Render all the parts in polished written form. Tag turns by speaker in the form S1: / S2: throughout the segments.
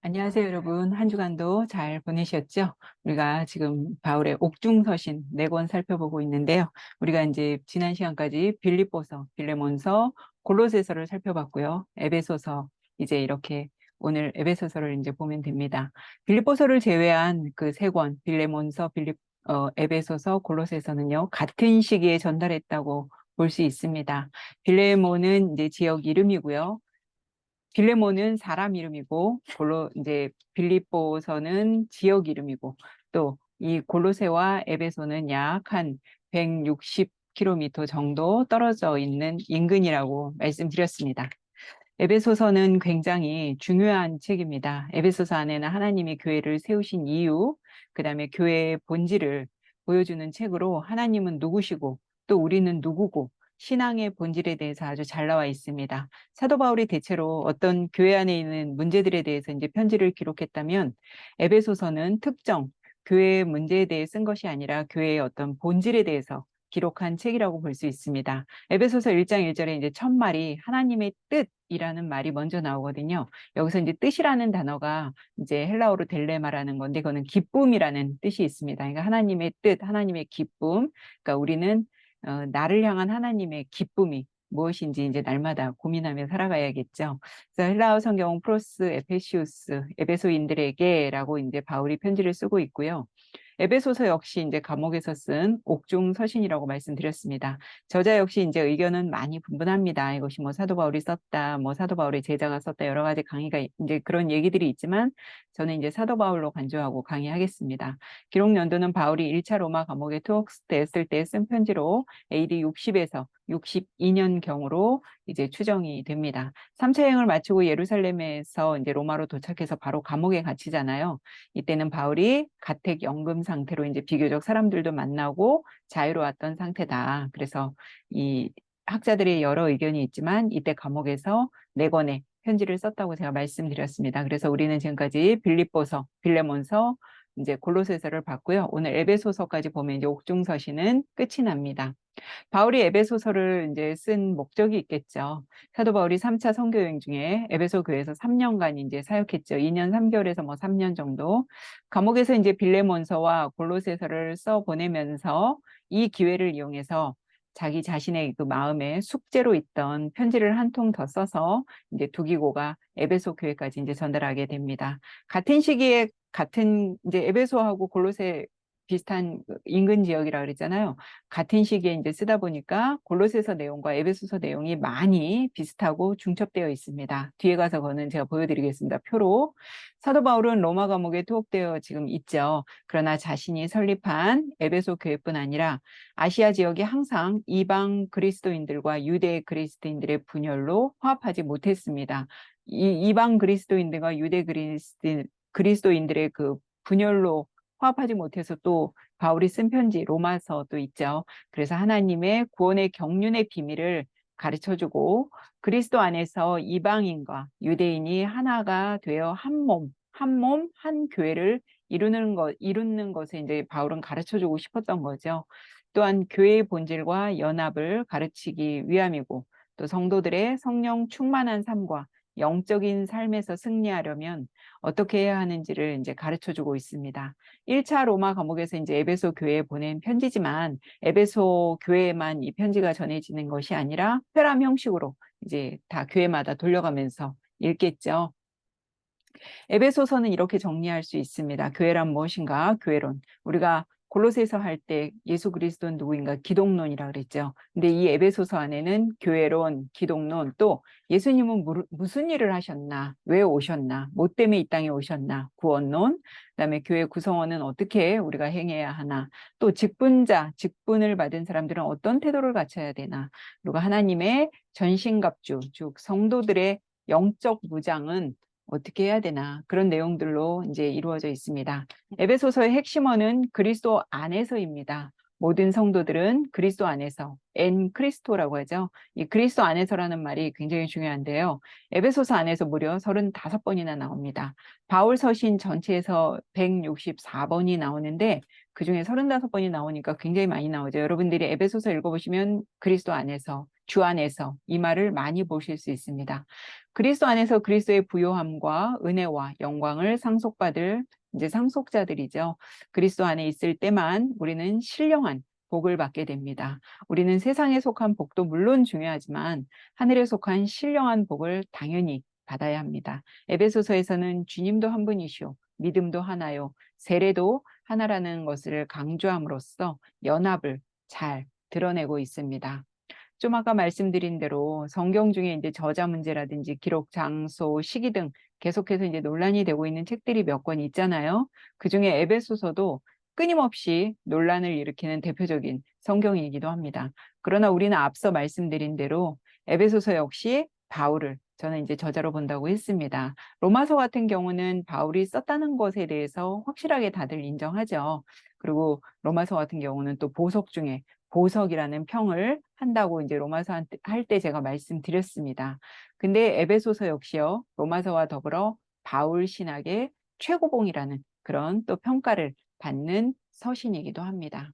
S1: 안녕하세요, 여러분. 한 주간도 잘 보내셨죠? 우리가 지금 바울의 옥중서신 4권 살펴보고 있는데요. 우리가 이제 지난 시간까지 빌립보서, 빌레몬서, 골로새서를 살펴봤고요. 에베소서, 이제 이렇게 오늘 에베소서를 이제 보면 됩니다. 빌립보서를 제외한 그 3권, 빌레몬서, 에베소서, 골로새서는요, 같은 시기에 전달했다고 볼 수 있습니다. 빌레몬은 이제 지역 이름이고요. 빌레몬은 사람 이름이고 이제 빌립보서는 지역 이름이고 또 이 골로새와 에베소는 약 한 160km 정도 떨어져 있는 인근이라고 말씀드렸습니다. 에베소서는 굉장히 중요한 책입니다. 에베소서 안에는 하나님이 교회를 세우신 이유, 그다음에 교회의 본질을 보여주는 책으로 하나님은 누구시고 또 우리는 누구고 신앙의 본질에 대해서 아주 잘 나와 있습니다. 사도 바울이 대체로 어떤 교회 안에 있는 문제들에 대해서 이제 편지를 기록했다면 에베소서는 특정 교회의 문제에 대해 쓴 것이 아니라 교회의 어떤 본질에 대해서 기록한 책이라고 볼 수 있습니다. 에베소서 1장 1절에 이제 첫 말이 하나님의 뜻이라는 말이 먼저 나오거든요. 여기서 이제 뜻이라는 단어가 이제 헬라어로 델레마라는 건데 그거는 기쁨이라는 뜻이 있습니다. 그러니까 하나님의 뜻, 하나님의 기쁨. 그러니까 우리는 나를 향한 하나님의 기쁨이 무엇인지 이제 날마다 고민하며 살아가야겠죠. 그래서 헬라어 성경은 프로스 에페시우스 에베소인들에게라고 이제 바울이 편지를 쓰고 있고요. 에베소서 역시 이제 감옥에서 쓴 옥중 서신이라고 말씀드렸습니다. 저자 역시 이제 의견은 많이 분분합니다. 이것이 뭐 사도 바울이 썼다, 뭐 사도 바울의 제자가 썼다, 여러 가지 강의가 이제 그런 얘기들이 있지만 저는 이제 사도 바울로 간주하고 강의하겠습니다. 기록 연도는 바울이 1차 로마 감옥에 투옥됐을 때 쓴 편지로 AD 60에서 62년경으로 이제 추정이 됩니다. 3차 여행을 마치고 예루살렘에서 이제 로마로 도착해서 바로 감옥에 갇히잖아요. 이때는 바울이 가택연금 상태로 이제 비교적 사람들도 만나고 자유로웠던 상태다. 그래서 이 학자들의 여러 의견이 있지만 이때 감옥에서 4권의 편지를 썼다고 제가 말씀드렸습니다. 그래서 우리는 지금까지 빌립보서, 빌레몬서, 이제 골로새서를 봤고요. 오늘 에베소서까지 보면 이제 옥중서신은 끝이 납니다. 바울이 에베소서를 이제 쓴 목적이 있겠죠. 사도 바울이 3차 선교 여행 중에 에베소 교회에서 3년간 이제 사역했죠. 2년 3개월에서 뭐 3년 정도. 감옥에서 이제 빌레몬서와 골로새서를 써 보내면서 이 기회를 이용해서 자기 자신의 그 마음에 숙제로 있던 편지를 한 통 더 써서 이제 두기고가 에베소 교회까지 이제 전달하게 됩니다. 같은 시기에 같은 이제 에베소하고 골로새 비슷한 인근 지역이라 그랬잖아요. 같은 시기에 이제 쓰다 보니까 골로새서 내용과 에베소서 내용이 많이 비슷하고 중첩되어 있습니다. 뒤에 가서 그거는 제가 보여드리겠습니다. 표로. 사도 바울은 로마 감옥에 투옥되어 지금 있죠. 그러나 자신이 설립한 에베소 교회뿐 아니라 아시아 지역이 항상 이방 그리스도인들과 유대 그리스도인들의 분열로 화합하지 못했습니다. 이방 그리스도인들과 유대 그리스도인들의 그 분열로 화합하지 못해서 또 바울이 쓴 편지 로마서도 있죠. 그래서 하나님의 구원의 경륜의 비밀을 가르쳐주고 그리스도 안에서 이방인과 유대인이 하나가 되어 한 몸, 한 교회를 이루는 것에 이제 바울은 가르쳐주고 싶었던 거죠. 또한 교회의 본질과 연합을 가르치기 위함이고 또 성도들의 성령 충만한 삶과 영적인 삶에서 승리하려면 어떻게 해야 하는지를 이제 가르쳐 주고 있습니다. 1차 로마 감옥에서 이제 에베소 교회에 보낸 편지지만 에베소 교회에만 이 편지가 전해지는 것이 아니라 회람 형식으로 이제 다 교회마다 돌려가면서 읽겠죠. 에베소서는 이렇게 정리할 수 있습니다. 교회란 무엇인가? 교회론. 우리가 골로새서 할 때 예수 그리스도는 누구인가? 기독론이라 그랬죠. 근데 이 에베소서 안에는 교회론, 기독론, 또 예수님은 무슨 일을 하셨나? 왜 오셨나? 뭐 때문에 이 땅에 오셨나? 구원론. 그다음에 교회 구성원은 어떻게 우리가 행해야 하나? 또 직분을 받은 사람들은 어떤 태도를 갖춰야 되나? 그리고 하나님의 전신갑주, 즉 성도들의 영적 무장은 어떻게 해야 되나 그런 내용들로 이제 이루어져 있습니다. 에베소서의 핵심어는 그리스도 안에서입니다. 모든 성도들은 그리스도 안에서 엔 크리스토라고 하죠. 이 그리스도 안에서라는 말이 굉장히 중요한데요. 에베소서 안에서 무려 35번이나 나옵니다. 바울 서신 전체에서 164번이 나오는데 그중에 35번이 나오니까 굉장히 많이 나오죠. 여러분들이 에베소서 읽어보시면 그리스도 안에서, 주 안에서 이 말을 많이 보실 수 있습니다. 그리스도 안에서 그리스도의 부요함과 은혜와 영광을 상속받을 이제 상속자들이죠. 그리스도 안에 있을 때만 우리는 신령한 복을 받게 됩니다. 우리는 세상에 속한 복도 물론 중요하지만 하늘에 속한 신령한 복을 당연히 받아야 합니다. 에베소서에서는 주님도 한 분이시오, 믿음도 하나요, 세례도 하나라는 것을 강조함으로써 연합을 잘 드러내고 있습니다. 좀 아까 말씀드린 대로 성경 중에 이제 저자 문제라든지 기록 장소, 시기 등 계속해서 이제 논란이 되고 있는 책들이 몇 권 있잖아요. 그중에 에베소서도 끊임없이 논란을 일으키는 대표적인 성경이기도 합니다. 그러나 우리는 앞서 말씀드린 대로 에베소서 역시 바울을 저는 이제 저자로 본다고 했습니다. 로마서 같은 경우는 바울이 썼다는 것에 대해서 확실하게 다들 인정하죠. 그리고 로마서 같은 경우는 또 보석 중에 보석이라는 평을 한다고 이제 로마서 할 때 제가 말씀드렸습니다. 근데 에베소서 역시요, 로마서와 더불어 바울 신학의 최고봉이라는 그런 또 평가를 받는 서신이기도 합니다.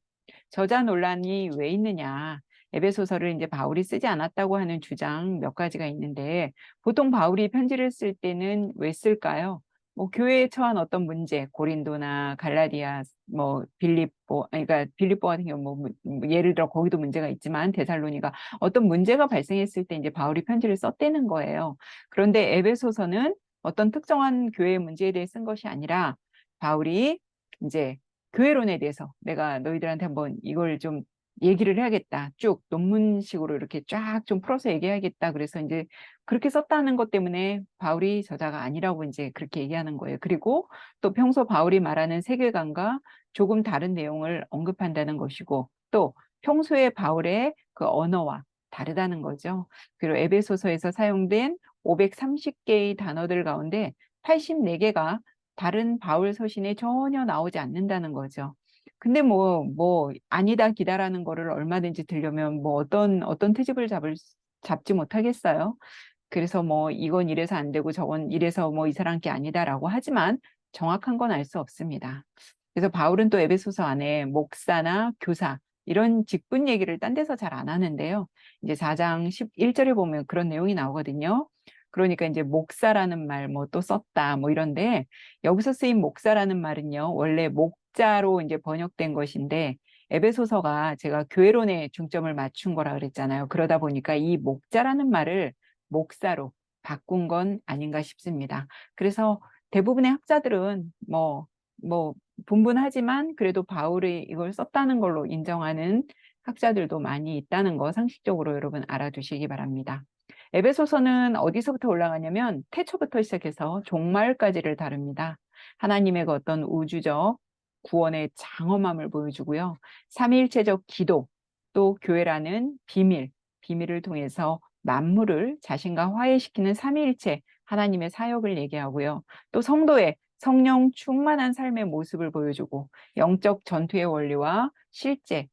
S1: 저자 논란이 왜 있느냐? 에베소서를 이제 바울이 쓰지 않았다고 하는 주장 몇 가지가 있는데 보통 바울이 편지를 쓸 때는 왜 쓸까요? 뭐 교회에 처한 어떤 문제, 고린도나 갈라디아, 뭐 빌립보, 그러니까 빌립보 같은 경우 뭐 예를 들어 거기도 문제가 있지만 데살로니가 어떤 문제가 발생했을 때 이제 바울이 편지를 썼다는 거예요. 그런데 에베소서는 어떤 특정한 교회의 문제에 대해 쓴 것이 아니라 바울이 이제 교회론에 대해서 내가 너희들한테 한번 이걸 좀 얘기를 해야겠다. 쭉 논문식으로 이렇게 쫙 좀 풀어서 얘기해야겠다. 그래서 이제 그렇게 썼다는 것 때문에 바울이 저자가 아니라고 이제 그렇게 얘기하는 거예요. 그리고 또 평소 바울이 말하는 세계관과 조금 다른 내용을 언급한다는 것이고 또 평소에 바울의 그 언어와 다르다는 거죠. 그리고 에베소서에서 사용된 530개의 단어들 가운데 84개가 다른 바울 서신에 전혀 나오지 않는다는 거죠. 근데 아니다, 기다라는 거를 얼마든지 들려면 어떤 트집을 잡지 못하겠어요. 그래서 이건 이래서 안 되고 저건 이래서 이 사람 게 아니다라고 하지만 정확한 건 알 수 없습니다. 그래서 바울은 또 에베소서 안에 목사나 교사, 이런 직분 얘기를 딴 데서 잘 안 하는데요. 이제 4장 11절에 보면 그런 내용이 나오거든요. 그러니까 이제 목사라는 말 또 썼다 이런데 여기서 쓰인 목사라는 말은요. 원래 목자로 이제 번역된 것인데 에베소서가 제가 교회론에 중점을 맞춘 거라 그랬잖아요. 그러다 보니까 이 목자라는 말을 목사로 바꾼 건 아닌가 싶습니다. 그래서 대부분의 학자들은 분분하지만 그래도 바울이 이걸 썼다는 걸로 인정하는 학자들도 많이 있다는 거 상식적으로 여러분 알아두시기 바랍니다. 에베소서는 어디서부터 올라가냐면 태초부터 시작해서 종말까지를 다룹니다. 하나님의 그 어떤 우주적 구원의 장엄함을 보여주고요. 삼위일체적 기도, 또 교회라는 비밀을 통해서 만물을 자신과 화해시키는 삼위일체 하나님의 사역을 얘기하고요. 또 성도의 성령 충만한 삶의 모습을 보여주고 영적 전투의 원리와 실제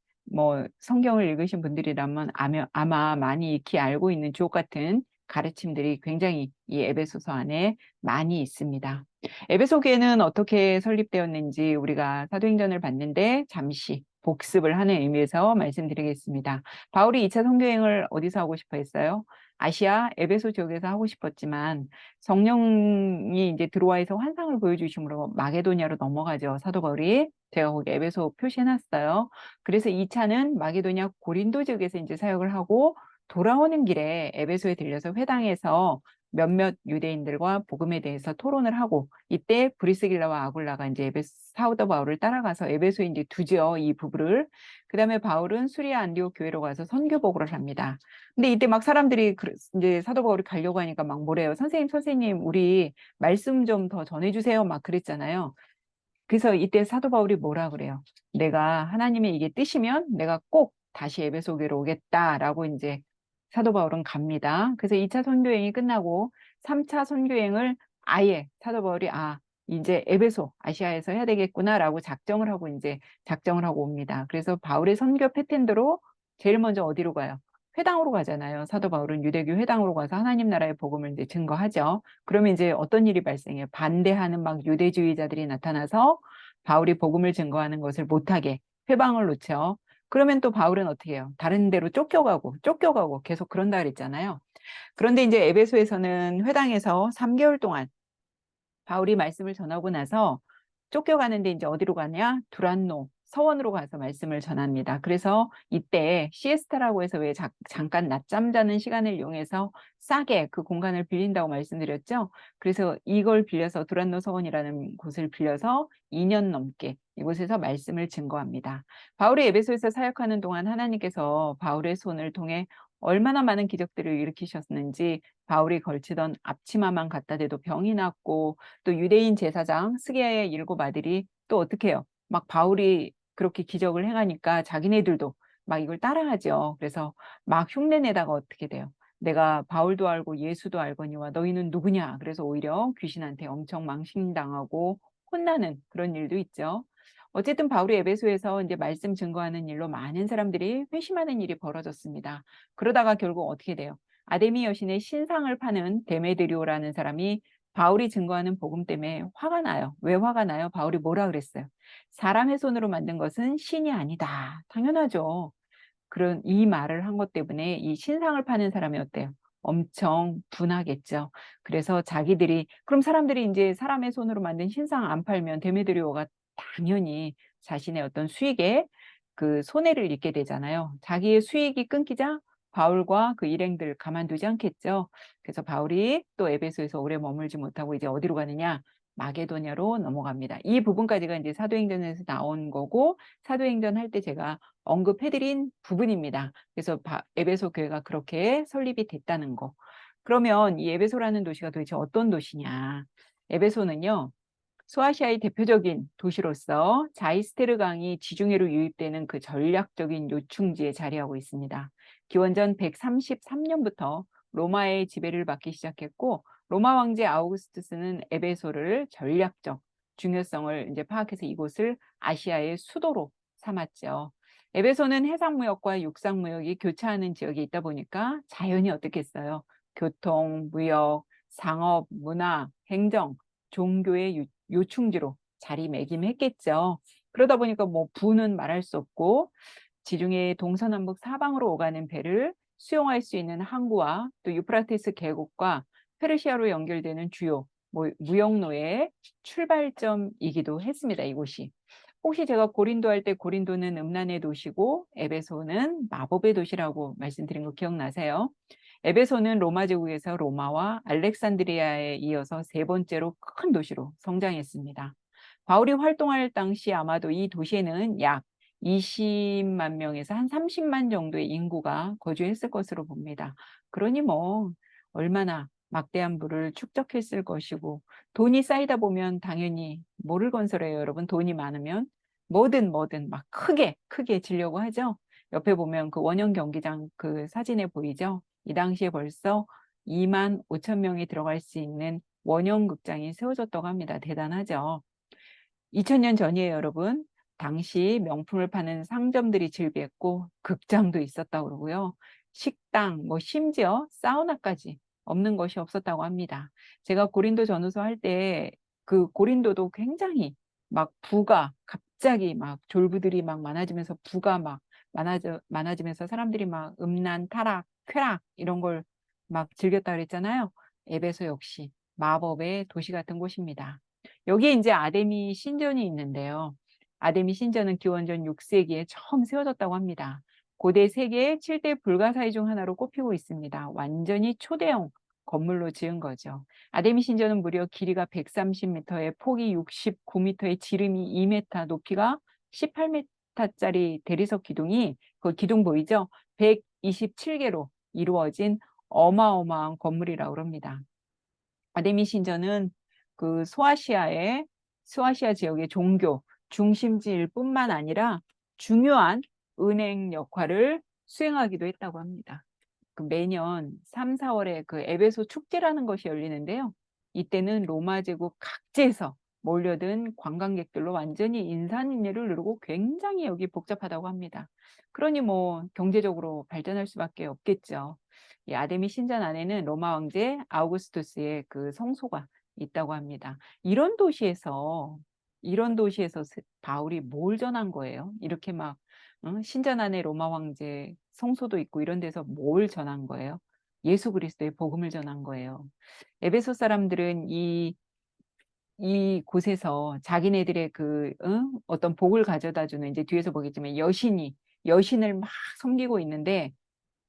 S1: 성경을 읽으신 분들이라면 아마 많이 익히 알고 있는 주옥 같은 가르침들이 굉장히 이 에베소서 안에 많이 있습니다. 에베소교회는 어떻게 설립되었는지 우리가 사도행전을 봤는데 잠시 복습을 하는 의미에서 말씀드리겠습니다. 바울이 2차 선교행을 어디서 하고 싶어 했어요? 아시아 에베소 지역에서 하고 싶었지만 성령이 이제 들어와서 환상을 보여주심으로 마게도냐로 넘어가죠. 사도 바울이. 제가 거기 에베소 표시해놨어요. 그래서 2차는 마게도냐 고린도 지역에서 이제 사역을 하고 돌아오는 길에 에베소에 들려서 회당에서 몇몇 유대인들과 복음에 대해서 토론을 하고 이때 브리스길라와 아굴라가 이제 사도 바울을 따라가서 에베소에 이제 두죠. 이 부부를. 그다음에 바울은 수리아 안디옥 교회로 가서 선교 보고를 합니다. 근데 이때 막 사람들이 이제 사도 바울이 가려고 하니까 막 뭐래요. 선생님, 우리 말씀 좀 더 전해주세요. 막 그랬잖아요. 그래서 이때 사도 바울이 뭐라 그래요? 내가 하나님의 이게 뜻이면 내가 꼭 다시 에베소 교회로 오겠다라고 이제 사도 바울은 갑니다. 그래서 2차 선교행이 끝나고 3차 선교행을 아예 사도 바울이 이제 에베소 아시아에서 해야 되겠구나라고 작정을 하고 옵니다. 그래서 바울의 선교 패턴대로 제일 먼저 어디로 가요? 회당으로 가잖아요. 사도 바울은 유대교 회당으로 가서 하나님 나라의 복음을 이제 증거하죠. 그러면 이제 어떤 일이 발생해요? 반대하는 막 유대주의자들이 나타나서 바울이 복음을 증거하는 것을 못하게 회방을 놓죠. 그러면 또 바울은 어떻게 해요? 다른 데로 쫓겨가고 계속 그런다 그랬잖아요. 그런데 이제 에베소에서는 회당에서 3개월 동안 바울이 말씀을 전하고 나서 쫓겨가는데 이제 어디로 가냐? 두란노 서원으로 가서 말씀을 전합니다. 그래서 이때 시에스타라고 해서 왜 잠깐 낮잠 자는 시간을 이용해서 싸게 그 공간을 빌린다고 말씀드렸죠. 그래서 이걸 빌려서 두란노 서원이라는 곳을 빌려서 2년 넘게 이곳에서 말씀을 증거합니다. 바울이 에베소에서 사역하는 동안 하나님께서 바울의 손을 통해 얼마나 많은 기적들을 일으키셨는지 바울이 걸치던 앞치마만 갖다 대도 병이 낫고 또 유대인 제사장 스게야의 7 아들이 또 어떻게 해요? 막 바울이 그렇게 기적을 행하니까 자기네들도 막 이걸 따라하죠. 그래서 막 흉내내다가 어떻게 돼요? 내가 바울도 알고 예수도 알거니와 너희는 누구냐? 그래서 오히려 귀신한테 엄청 망신당하고 혼나는 그런 일도 있죠. 어쨌든 바울이 에베소에서 이제 말씀 증거하는 일로 많은 사람들이 회심하는 일이 벌어졌습니다. 그러다가 결국 어떻게 돼요? 아데미 여신의 신상을 파는 데메드리오라는 사람이 바울이 증거하는 복음 때문에 화가 나요. 왜 화가 나요? 바울이 뭐라 그랬어요? 사람의 손으로 만든 것은 신이 아니다. 당연하죠. 그런 이 말을 한 것 때문에 이 신상을 파는 사람이 어때요? 엄청 분하겠죠. 그래서 자기들이 그럼 사람들이 이제 사람의 손으로 만든 신상 안 팔면 데메드리오가 당연히 자신의 어떤 수익에 그 손해를 입게 되잖아요. 자기의 수익이 끊기자 바울과 그 일행들 가만두지 않겠죠. 그래서 바울이 또 에베소에서 오래 머물지 못하고 이제 어디로 가느냐? 마게도냐로 넘어갑니다. 이 부분까지가 이제 사도행전에서 나온 거고 사도행전 할 때 제가 언급해드린 부분입니다. 그래서 에베소 교회가 그렇게 설립이 됐다는 거. 그러면 이 에베소라는 도시가 도대체 어떤 도시냐? 에베소는요, 소아시아의 대표적인 도시로서 자이스테르 강이 지중해로 유입되는 그 전략적인 요충지에 자리하고 있습니다. 기원전 133년부터 로마의 지배를 받기 시작했고, 로마 황제 아우구스투스는 에베소를 전략적 중요성을 이제 파악해서 이곳을 아시아의 수도로 삼았죠. 에베소는 해상무역과 육상무역이 교차하는 지역에 있다 보니까 자연히 어떻겠어요? 교통, 무역, 상업, 문화, 행정, 종교의 요충지로 자리매김했겠죠. 그러다 보니까 뭐 부는 말할 수 없고 지중해 동서남북 사방으로 오가는 배를 수용할 수 있는 항구와 또 유프라테스 계곡과 페르시아로 연결되는 주요 무역로의 출발점이기도 했습니다. 이곳이. 혹시 제가 고린도 할 때 고린도는 음란의 도시고 에베소는 마법의 도시라고 말씀드린 거 기억나세요? 에베소는 로마 제국에서 로마와 알렉산드리아에 이어서 3번째로 큰 도시로 성장했습니다. 바울이 활동할 당시 아마도 이 도시에는 약 20만 명에서 한 30만 정도의 인구가 거주했을 것으로 봅니다. 그러니 뭐 얼마나 막대한 부를 축적했을 것이고 돈이 쌓이다 보면 당연히 뭐를 건설해요, 여러분? 돈이 많으면 뭐든 막 크게 지려고 하죠. 옆에 보면 그 원형 경기장 그 사진에 보이죠? 이 당시에 벌써 2만 5천 명이 들어갈 수 있는 원형 극장이 세워졌다고 합니다. 대단하죠. 2000년 전이에요, 여러분. 당시 명품을 파는 상점들이 즐비했고 극장도 있었다고 그러고요. 식당, 뭐 심지어 사우나까지 없는 것이 없었다고 합니다. 제가 고린도 전후서 할 때 그 고린도도 굉장히 막 부가 갑자기 막 졸부들이 막 많아지면서 부가 막 많아지면서 사람들이 막 음란, 타락, 쾌락 이런 걸 막 즐겼다 그랬잖아요. 에베소 역시 마법의 도시 같은 곳입니다. 여기에 이제 아데미 신전이 있는데요. 아데미 신전은 기원전 6세기에 처음 세워졌다고 합니다. 고대 세계의 7대 불가사의 중 하나로 꼽히고 있습니다. 완전히 초대형 건물로 지은 거죠. 아데미 신전은 무려 길이가 130m에 폭이 69m에 지름이 2m, 높이가 18m짜리 대리석 기둥이 그 기둥 보이죠? 127개로 이루어진 어마어마한 건물이라고 합니다. 아데미 신전은 그 소아시아 지역의 종교 중심지일 뿐만 아니라 중요한 은행 역할을 수행하기도 했다고 합니다. 그 매년 3, 4월에 그 에베소 축제라는 것이 열리는데요. 이때는 로마 제국 각지에서 몰려든 관광객들로 완전히 인산인해를 누르고 굉장히 여기 복잡하다고 합니다. 그러니 뭐 경제적으로 발전할 수밖에 없겠죠. 이 아데미 신전 안에는 로마 황제 아우구스투스의 그 성소가 있다고 합니다. 이런 도시에서 바울이 뭘 전한 거예요? 이렇게 막 신전 안에 로마 황제 성소도 있고 이런 데서 뭘 전한 거예요? 예수 그리스도의 복음을 전한 거예요. 에베소 사람들은 이 곳에서 자기네들의 어떤 복을 가져다 주는, 이제 뒤에서 보겠지만 여신을 막 섬기고 있는데,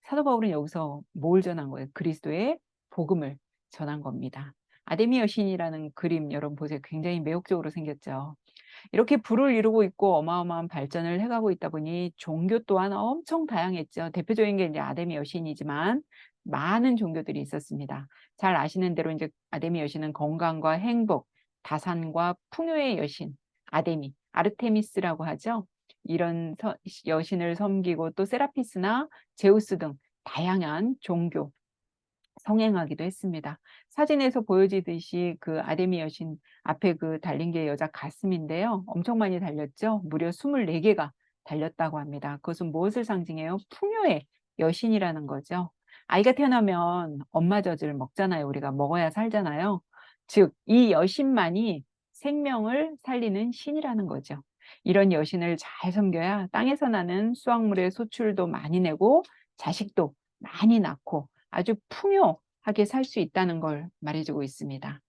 S1: 사도 바울은 여기서 뭘 전한 거예요? 그리스도의 복음을 전한 겁니다. 아데미 여신이라는 그림 여러분 보세요. 굉장히 매혹적으로 생겼죠. 이렇게 부를 이루고 있고 어마어마한 발전을 해가고 있다 보니 종교 또한 엄청 다양했죠. 대표적인 게 이제 아데미 여신이지만 많은 종교들이 있었습니다. 잘 아시는 대로 이제 아데미 여신은 건강과 행복, 다산과 풍요의 여신, 아데미, 아르테미스라고 하죠. 이런 여신을 섬기고 또 세라피스나 제우스 등 다양한 종교, 성행하기도 했습니다. 사진에서 보여지듯이 그 아데미 여신 앞에 그 달린 게 여자 가슴인데요. 엄청 많이 달렸죠. 무려 24개가 달렸다고 합니다. 그것은 무엇을 상징해요? 풍요의 여신이라는 거죠. 아이가 태어나면 엄마 젖을 먹잖아요. 우리가 먹어야 살잖아요. 즉, 이 여신만이 생명을 살리는 신이라는 거죠. 이런 여신을 잘 섬겨야 땅에서 나는 수확물의 소출도 많이 내고 자식도 많이 낳고 아주 풍요하게 살 수 있다는 걸 말해주고 있습니다.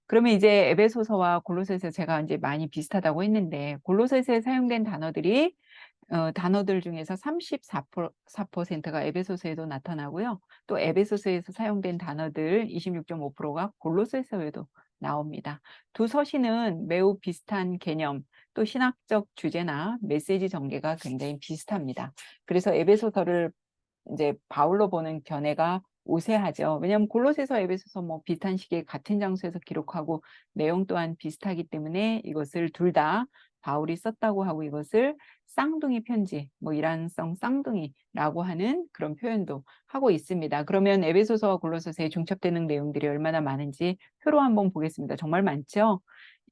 S1: 그러면 이제 에베소서와 골로새서 제가 이제 많이 비슷하다고 했는데, 골로새서에 사용된 단어들 중에서 34%가 에베소서에도 나타나고요. 또 에베소서에서 사용된 단어들 26.5%가 골로새서에도 나옵니다. 두 서신은 매우 비슷한 개념, 또 신학적 주제나 메시지 전개가 굉장히 비슷합니다. 그래서 에베소서를 이제 바울로 보는 견해가 우세하죠. 왜냐하면 골로새서, 에베소서 뭐 비슷한 시기에 같은 장소에서 기록하고 내용 또한 비슷하기 때문에 이것을 둘 다 바울이 썼다고 하고, 이것을 쌍둥이 편지, 뭐 이란성 쌍둥이라고 하는 그런 표현도 하고 있습니다. 그러면 에베소서와 골로새서에 중첩되는 내용들이 얼마나 많은지 표로 한번 보겠습니다. 정말 많죠?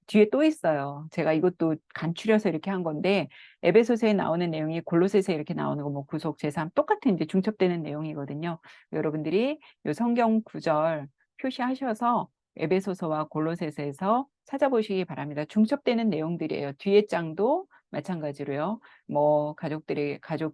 S1: 뒤에 또 있어요. 제가 이것도 간추려서 이렇게 한 건데, 에베소서에 나오는 내용이 골로새서에 이렇게 나오는 거, 뭐 구속, 제삼 똑같은 이제 중첩되는 내용이거든요. 여러분들이 이 성경 구절 표시하셔서 에베소서와 골로새서에서 찾아보시기 바랍니다. 중첩되는 내용들이에요. 뒤에 장도 마찬가지로요. 뭐 가족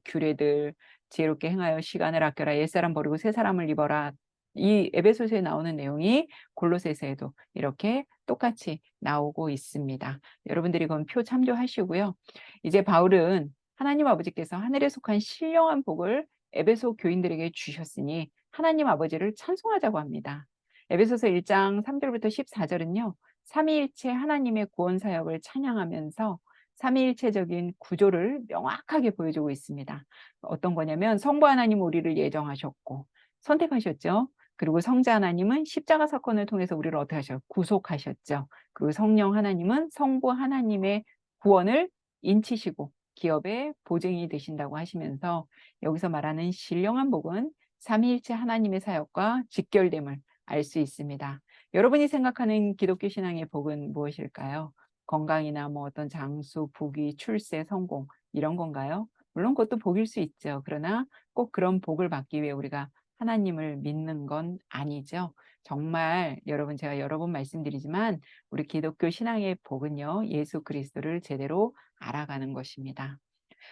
S1: 규례들, 지혜롭게 행하여 시간을 아껴라, 옛사람 버리고 새 사람을 입어라. 이 에베소서에 나오는 내용이 골로새서에도 이렇게 똑같이 나오고 있습니다. 여러분들이 그건 표 참조하시고요. 이제 바울은 하나님 아버지께서 하늘에 속한 신령한 복을 에베소 교인들에게 주셨으니 하나님 아버지를 찬송하자고 합니다. 에베소서 1장 3절부터 14절은요. 삼위일체 하나님의 구원 사역을 찬양하면서 삼위일체적인 구조를 명확하게 보여주고 있습니다. 어떤 거냐면 성부 하나님 우리를 예정하셨고 선택하셨죠. 그리고 성자 하나님은 십자가 사건을 통해서 우리를 어떻게 하셨어요? 구속하셨죠. 그리고 성령 하나님은 성부 하나님의 구원을 인치시고 기업의 보증이 되신다고 하시면서, 여기서 말하는 신령한 복은 삼위일체 하나님의 사역과 직결됨을 알 수 있습니다. 여러분이 생각하는 기독교 신앙의 복은 무엇일까요? 건강이나 뭐 어떤 장수, 부귀, 출세, 성공 이런 건가요? 물론 그것도 복일 수 있죠. 그러나 꼭 그런 복을 받기 위해 우리가 하나님을 믿는 건 아니죠. 정말 여러분, 제가 여러 번 말씀드리지만 우리 기독교 신앙의 복은요, 예수 그리스도를 제대로 알아가는 것입니다.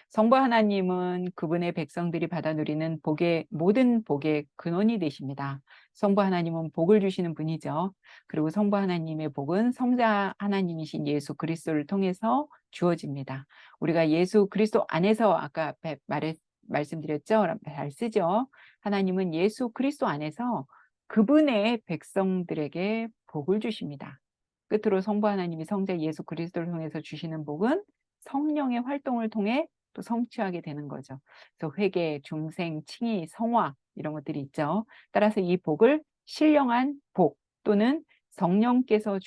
S1: 성부 하나님은 그분의 백성들이 받아 누리는 모든 복의 근원이 되십니다. 성부 하나님은 복을 주시는 분이죠. 그리고 성부 하나님의 복은 성자 하나님이신 예수 그리스도를 통해서 주어집니다. 우리가 예수 그리스도 안에서, 아까 말씀드렸죠? 잘 쓰죠? 하나님은 예수 그리스도 안에서 그분의 백성들에게 복을 주십니다. 끝으로 성부 하나님이 성자 예수 그리스도를 통해서 주시는 복은 성령의 활동을 통해 또 성취하게 되는 거죠. 그래서 회개, 중생, 칭의, 성화 이런 것들이 있죠. 따라서 이 복을 신령한 복 또는 성령께서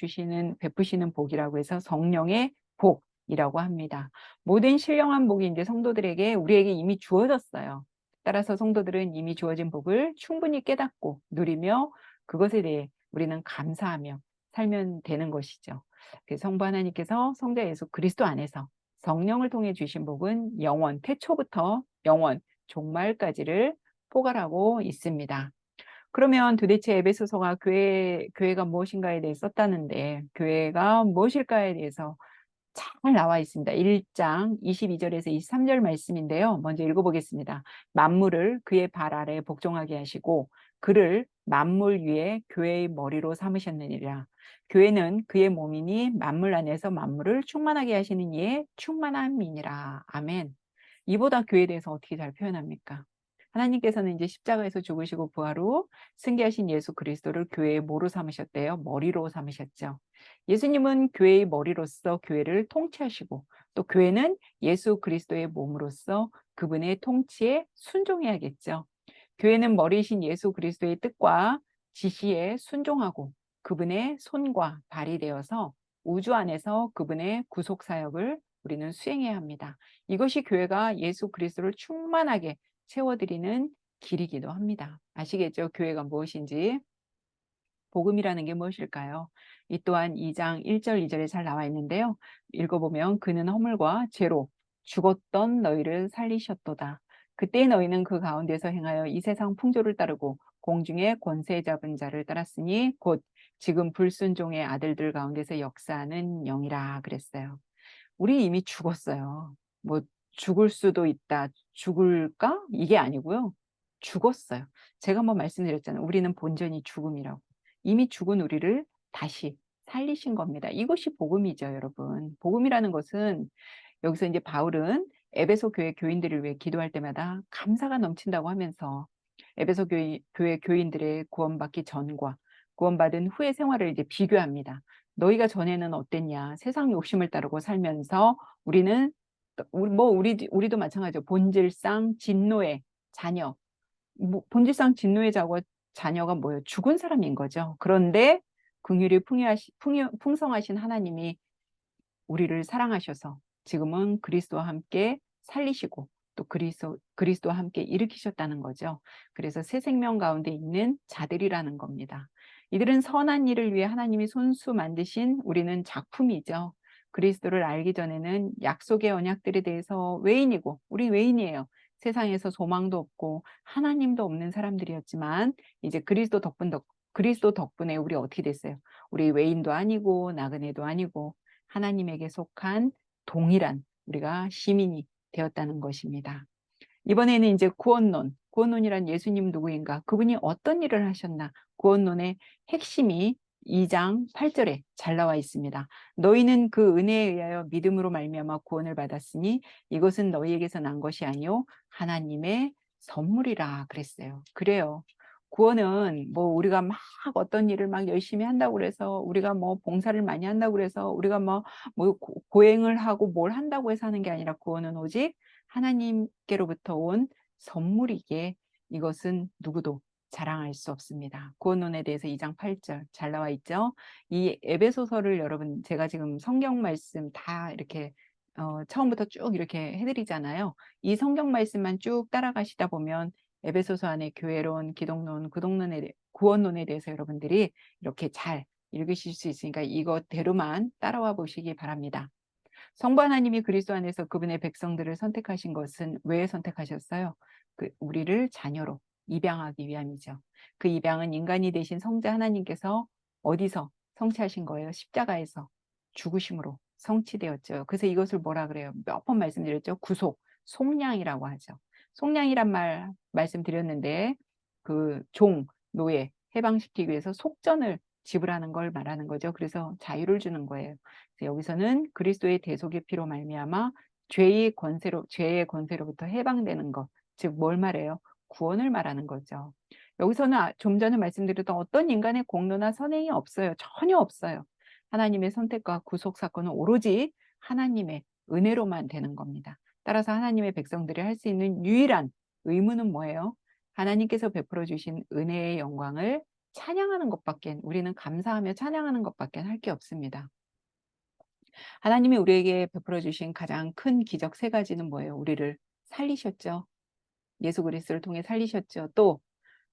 S1: 베푸시는 복이라고 해서 성령의 복이라고 합니다. 모든 신령한 복이 이제 성도들에게, 우리에게 이미 주어졌어요. 따라서 성도들은 이미 주어진 복을 충분히 깨닫고 누리며 그것에 대해 우리는 감사하며 살면 되는 것이죠. 그 성부 하나님께서 성자 예수 그리스도 안에서 성령을 통해 주신 복은 영원, 태초부터 영원, 종말까지를 포괄하고 있습니다. 그러면 도대체 에베소서가 교회가 무엇인가에 대해 썼다는데, 교회가 무엇일까에 대해서 잘 나와 있습니다. 1장 22절에서 23절 말씀인데요. 먼저 읽어보겠습니다. 만물을 그의 발 아래 복종하게 하시고 그를 만물 위에 교회의 머리로 삼으셨느니라. 교회는 그의 몸이니 만물 안에서 만물을 충만하게 하시는 이의 충만함이니라. 아멘. 이보다 교회에 대해서 어떻게 잘 표현합니까? 하나님께서는 이제 십자가에서 죽으시고 부활 후 승계하신 예수 그리스도를 교회의 뭐로 삼으셨대요? 머리로 삼으셨죠. 예수님은 교회의 머리로서 교회를 통치하시고 또 교회는 예수 그리스도의 몸으로서 그분의 통치에 순종해야겠죠. 교회는 머리이신 예수 그리스도의 뜻과 지시에 순종하고 그분의 손과 발이 되어서 우주 안에서 그분의 구속 사역을 우리는 수행해야 합니다. 이것이 교회가 예수 그리스도를 충만하게 채워드리는 길이기도 합니다. 아시겠죠? 교회가 무엇인지. 복음이라는 게 무엇일까요? 이 또한 2장 1절 2절에 잘 나와 있는데요. 읽어보면 그는 허물과 죄로 죽었던 너희를 살리셨도다. 그때 너희는 그 가운데서 행하여 이 세상 풍조를 따르고 공중의 권세 잡은 자를 따랐으니 곧 지금 불순종의 아들들 가운데서 역사하는 영이라 그랬어요. 우리 이미 죽었어요. 뭐 죽을 수도 있다. 죽을까? 이게 아니고요. 죽었어요. 제가 한번 말씀드렸잖아요. 우리는 본전이 죽음이라고. 이미 죽은 우리를 다시 살리신 겁니다. 이것이 복음이죠, 여러분. 복음이라는 것은 여기서 이제 바울은 에베소 교회 교인들을 위해 기도할 때마다 감사가 넘친다고 하면서 에베소 교회 교인들의 구원받기 전과 구원받은 후의 생활을 이제 비교합니다. 너희가 전에는 어땠냐? 세상 욕심을 따르고 살면서 우리는 우리도 마찬가지죠. 본질상 진노의 자녀. 본질상 진노의 자녀가 뭐예요? 죽은 사람인 거죠. 그런데 긍휼이 풍성하신 하나님이 우리를 사랑하셔서 지금은 그리스도와 함께 살리시고 또 그리스도와 함께 일으키셨다는 거죠. 그래서 새 생명 가운데 있는 자들이라는 겁니다. 이들은 선한 일을 위해 하나님이 손수 만드신 우리는 작품이죠. 그리스도를 알기 전에는 약속의 언약들에 대해서 외인이고 우리 외인이에요. 세상에서 소망도 없고 하나님도 없는 사람들이었지만 이제 그리스도 덕분에 우리 어떻게 됐어요? 우리 외인도 아니고 나그네도 아니고 하나님에게 속한 동일한 우리가 시민이 되었다는 것입니다. 이번에는 이제 구원론이란 예수님 누구인가? 그분이 어떤 일을 하셨나? 구원론의 핵심이 2장 8절에 잘 나와 있습니다. 너희는 그 은혜에 의하여 믿음으로 말미암아 구원을 받았으니 이것은 너희에게서 난 것이 아니요 하나님의 선물이라 그랬어요. 그래요. 구원은 뭐 우리가 막 어떤 일을 막 열심히 한다고 그래서 우리가 뭐 봉사를 많이 한다고 그래서 우리가 뭐 고행을 하고 뭘 한다고 해서 하는 게 아니라 구원은 오직 하나님께로부터 온 선물이기에 이것은 누구도 자랑할 수 없습니다. 구원론에 대해서 2장 8절 잘 나와 있죠. 이 에베소서를 여러분 제가 지금 성경 말씀 다 이렇게 처음부터 쭉 이렇게 해드리잖아요. 이 성경 말씀만 쭉 따라가시다 보면 에베소서 안에 교회론, 기독론, 구원론에 대해서 여러분들이 이렇게 잘 읽으실 수 있으니까 이것대로만 따라와 보시기 바랍니다. 성부 하나님이 그리스도 안에서 그분의 백성들을 선택하신 것은 왜 선택하셨어요? 우리를 자녀로 입양하기 위함이죠. 그 입양은 인간이 되신 성자 하나님께서 어디서 성취하신 거예요? 십자가에서 죽으심으로 성취되었죠. 그래서 이것을 뭐라 그래요? 몇 번 말씀드렸죠? 구속, 속량이라고 하죠. 속량이란 말씀드렸는데 그 노예 해방시키기 위해서 속전을 지불하는 걸 말하는 거죠. 그래서 자유를 주는 거예요. 그래서 여기서는 그리스도의 대속의 피로 말미암아 죄의 권세로부터 해방되는 것, 즉 뭘 말해요? 구원을 말하는 거죠. 여기서는 좀 전에 말씀드렸던 어떤 인간의 공로나 선행이 없어요. 전혀 없어요. 하나님의 선택과 구속 사건은 오로지 하나님의 은혜로만 되는 겁니다. 따라서 하나님의 백성들이 할 수 있는 유일한 의무는 뭐예요? 하나님께서 베풀어 주신 은혜의 영광을 찬양하는 것밖에 우리는 감사하며 찬양하는 것밖에 할 게 없습니다. 하나님이 우리에게 베풀어 주신 가장 큰 기적 세 가지는 뭐예요? 우리를 살리셨죠. 예수 그리스도를 통해 살리셨죠. 또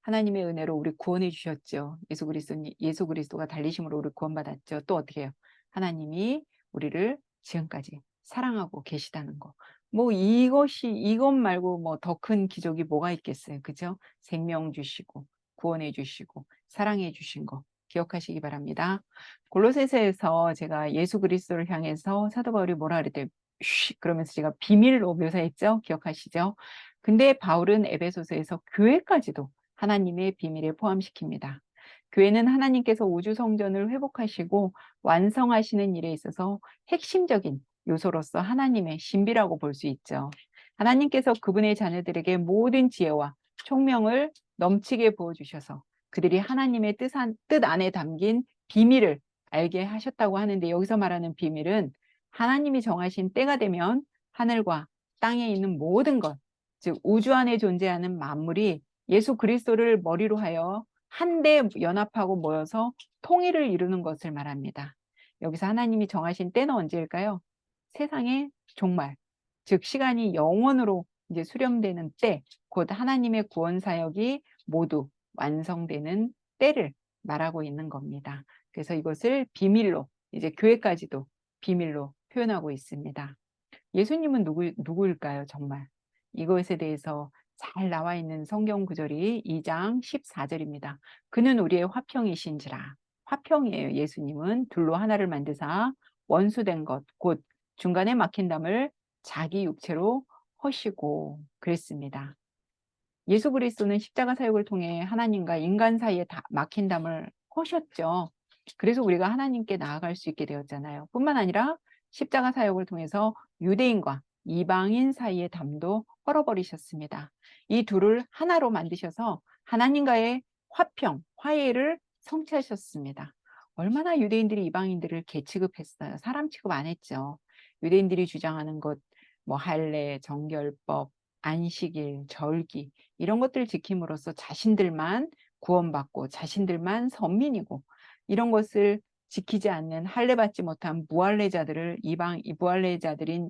S1: 하나님의 은혜로 우리 구원해 주셨죠. 예수 그리스도가 달리심으로 우리 구원받았죠. 또 어떻게 해요? 하나님이 우리를 지금까지 사랑하고 계시다는 거. 뭐 이것 말고 뭐 더 큰 기적이 뭐가 있겠어요. 그죠? 생명 주시고 구원해 주시고 사랑해 주신 거 기억하시기 바랍니다. 골로새서에서 제가 예수 그리스도를 향해서 사도 바울이 뭐라 그랬대요? 그러면서 제가 비밀로 묘사했죠. 기억하시죠? 근데 바울은 에베소서에서 교회까지도 하나님의 비밀에 포함시킵니다. 교회는 하나님께서 우주 성전을 회복하시고 완성하시는 일에 있어서 핵심적인 요소로서 하나님의 신비라고 볼 수 있죠. 하나님께서 그분의 자녀들에게 모든 지혜와 총명을 넘치게 부어주셔서 그들이 하나님의 뜻 안에 담긴 비밀을 알게 하셨다고 하는데, 여기서 말하는 비밀은 하나님이 정하신 때가 되면 하늘과 땅에 있는 모든 것, 즉 우주 안에 존재하는 만물이 예수 그리스도를 머리로 하여 한데 연합하고 모여서 통일을 이루는 것을 말합니다. 여기서 하나님이 정하신 때는 언제일까요? 세상의 종말, 즉 시간이 영원으로 이제 수렴되는 때, 곧 하나님의 구원 사역이 모두 완성되는 때를 말하고 있는 겁니다. 그래서 이것을 비밀로, 이제 교회까지도 비밀로 표현하고 있습니다. 예수님은 누구일까요, 정말? 이것에 대해서 잘 나와 있는 성경 구절이 2장 14절입니다. 그는 우리의 화평이신지라. 화평이에요. 예수님은 둘로 하나를 만드사 원수된 것, 곧 중간에 막힌 담을 자기 육체로 허시고 그랬습니다. 예수 그리스도는 십자가 사역을 통해 하나님과 인간 사이에 막힌 담을 허셨죠. 그래서 우리가 하나님께 나아갈 수 있게 되었잖아요. 뿐만 아니라 십자가 사역을 통해서 유대인과 이방인 사이의 담도 헐어버리셨습니다. 이 둘을 하나로 만드셔서 하나님과의 화평, 화해를 성취하셨습니다. 얼마나 유대인들이 이방인들을 개 취급했어요. 사람 취급 안 했죠. 유대인들이 주장하는 것, 뭐 할례, 정결법, 안식일, 절기 이런 것들을 지킴으로써 자신들만 구원받고 자신들만 선민이고, 이런 것을 지키지 않는 할례 받지 못한 무할례자들인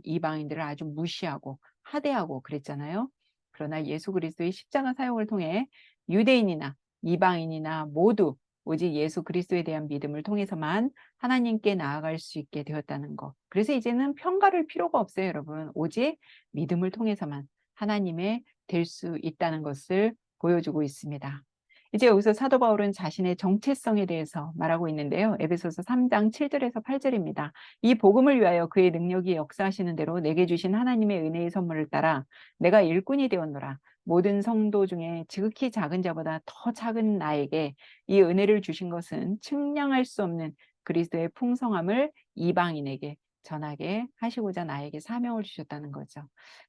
S1: 이방인들을 아주 무시하고 하대하고 그랬잖아요. 그러나 예수 그리스도의 십자가 사역을 통해 유대인이나 이방인이나 모두 오직 예수 그리스도에 대한 믿음을 통해서만 하나님께 나아갈 수 있게 되었다는 것. 그래서 이제는 평가를 필요가 없어요, 여러분. 오직 믿음을 통해서만 하나님의 될 수 있다는 것을 보여주고 있습니다. 이제 여기서 사도 바울은 자신의 정체성에 대해서 말하고 있는데요. 에베소서 3장 7절에서 8절입니다. 이 복음을 위하여 그의 능력이 역사하시는 대로 내게 주신 하나님의 은혜의 선물을 따라 내가 일꾼이 되었노라. 모든 성도 중에 지극히 작은 자보다 더 작은 나에게 이 은혜를 주신 것은 측량할 수 없는 그리스도의 풍성함을 이방인에게 전하게 하시고자 나에게 사명을 주셨다는 거죠.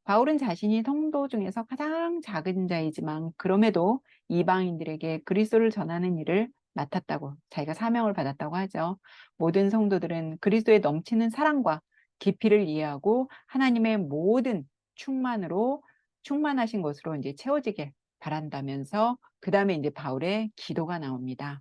S1: 바울은 자신이 성도 중에서 가장 작은 자이지만 그럼에도 이방인들에게 그리스도를 전하는 일을 맡았다고, 자기가 사명을 받았다고 하죠. 모든 성도들은 그리스도의 넘치는 사랑과 깊이를 이해하고 하나님의 모든 충만하신 것으로 이제 채워지길 바란다면서, 그 다음에 이제 바울의 기도가 나옵니다.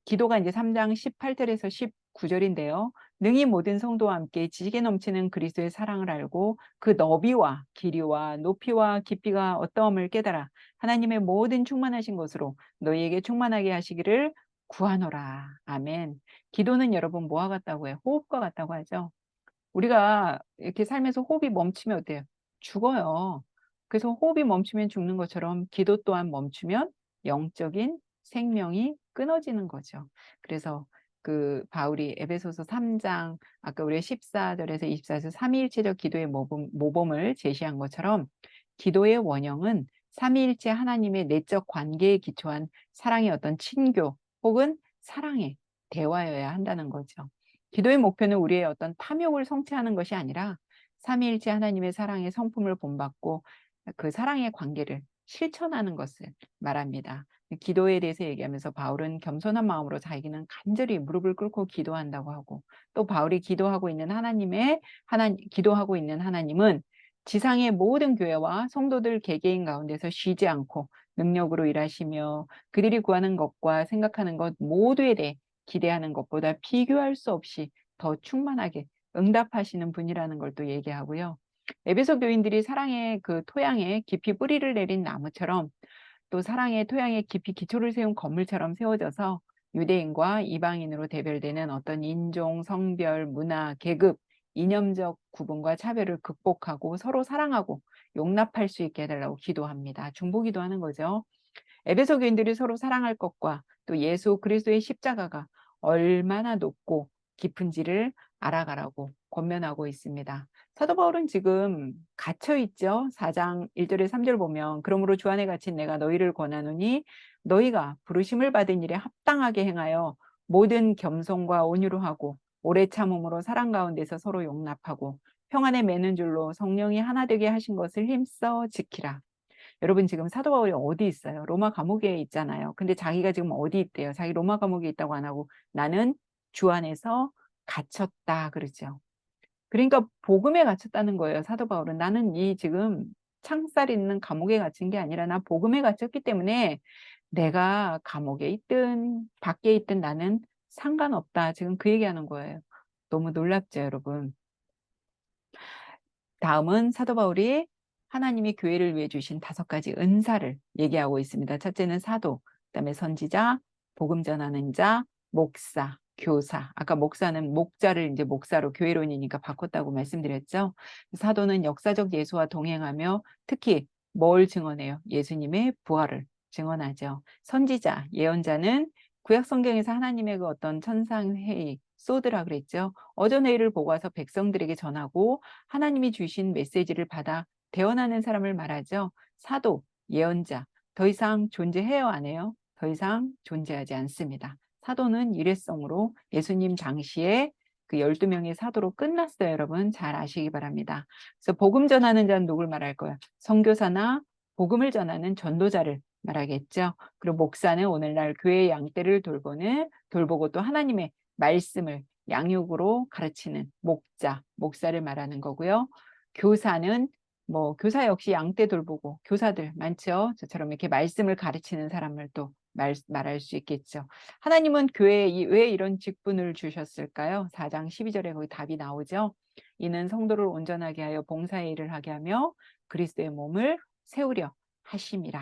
S1: 기도가 이제 3장 18절에서 19절인데요. 능히 모든 성도와 함께 지식에 넘치는 그리스도의 사랑을 알고 그 너비와 길이와 높이와 깊이가 어떠함을 깨달아 하나님의 모든 충만하신 것으로 너희에게 충만하게 하시기를 구하노라. 아멘. 기도는 여러분 뭐와 같다고 해요? 호흡과 같다고 하죠. 우리가 이렇게 살면서 호흡이 멈추면 어때요? 죽어요. 그래서 호흡이 멈추면 죽는 것처럼 기도 또한 멈추면 영적인 생명이 끊어지는 거죠. 그래서 그 바울이 에베소서 3장 아까 우리 14절에서 24절에서 삼위일체적 기도의 모범을 제시한 것처럼 기도의 원형은 삼위일체 하나님의 내적 관계에 기초한 사랑의 어떤 친교 혹은 사랑의 대화여야 한다는 거죠. 기도의 목표는 우리의 어떤 탐욕을 성취하는 것이 아니라 삼위일체 하나님의 사랑의 성품을 본받고 그 사랑의 관계를 실천하는 것을 말합니다. 기도에 대해서 얘기하면서 바울은 겸손한 마음으로 자기는 간절히 무릎을 꿇고 기도한다고 하고, 또 바울이 기도하고 있는 하나님은 지상의 모든 교회와 성도들 개개인 가운데서 쉬지 않고 능력으로 일하시며 그들이 구하는 것과 생각하는 것 모두에 대해 기대하는 것보다 비교할 수 없이 더 충만하게 응답하시는 분이라는 걸 또 얘기하고요. 에베소 교인들이 사랑의 그 토양에 깊이 뿌리를 내린 나무처럼 또 사랑의 토양에 깊이 기초를 세운 건물처럼 세워져서 유대인과 이방인으로 대별되는 어떤 인종, 성별, 문화, 계급, 이념적 구분과 차별을 극복하고 서로 사랑하고 용납할 수 있게 해달라고 기도합니다. 중보기도하는 거죠. 에베소 교인들이 서로 사랑할 것과 또 예수 그리스도의 십자가가 얼마나 높고 깊은지를 알아가라고 권면하고 있습니다. 사도 바울은 지금 갇혀 있죠. 4장 1절에 3절 보면 그러므로 주 안에 갇힌 내가 너희를 권하노니 너희가 부르심을 받은 일에 합당하게 행하여 모든 겸손과 온유로 하고 오래 참음으로 사랑 가운데서 서로 용납하고 평안에 매는 줄로 성령이 하나 되게 하신 것을 힘써 지키라. 여러분 지금 사도 바울이 어디 있어요? 로마 감옥에 있잖아요. 근데 자기가 지금 어디 있대요? 자기 로마 감옥에 있다고 안 하고 나는 주 안에서 갇혔다 그러죠. 그러니까 복음에 갇혔다는 거예요. 사도 바울은 나는 이 지금 창살 있는 감옥에 갇힌 게 아니라 나 복음에 갇혔기 때문에 내가 감옥에 있든 밖에 있든 나는 상관없다. 지금 그 얘기하는 거예요. 너무 놀랍죠, 여러분. 다음은 사도 바울이 하나님이 교회를 위해 주신 5가지 은사를 얘기하고 있습니다. 첫째는 사도, 그다음에 선지자, 복음 전하는 자, 목사, 교사. 아까 목사는 목자를 이제 목사로 교회론이니까 바꿨다고 말씀드렸죠. 사도는 역사적 예수와 동행하며 특히 뭘 증언해요? 예수님의 부활을 증언하죠. 선지자, 예언자는 구약 성경에서 하나님의 그 어떤 천상회의, 소드라 그랬죠. 어전회의를 보고 와서 백성들에게 전하고 하나님이 주신 메시지를 받아 대언하는 사람을 말하죠. 사도, 예언자, 더 이상 존재해요, 안 해요? 더 이상 존재하지 않습니다. 사도는 일회성으로 예수님 당시에 그 12명의 사도로 끝났어요, 여러분. 잘 아시기 바랍니다. 그래서 복음 전하는 자는 누굴 말할 거야? 선교사나 복음을 전하는 전도자를 말하겠죠. 그리고 목사는 오늘날 교회의 양떼를 돌보고 또 하나님의 말씀을 양육으로 가르치는 목자, 목사를 말하는 거고요. 교사는 뭐 교사 역시 양떼 돌보고 교사들 많죠. 저처럼 이렇게 말씀을 가르치는 사람을 또 말할 수 있겠죠. 하나님은 교회에 왜 이런 직분을 주셨을까요? 4장 12절에 거기 답이 나오죠. 이는 성도를 온전하게 하여 봉사의 일을 하게 하며 그리스도의 몸을 세우려 하심이라.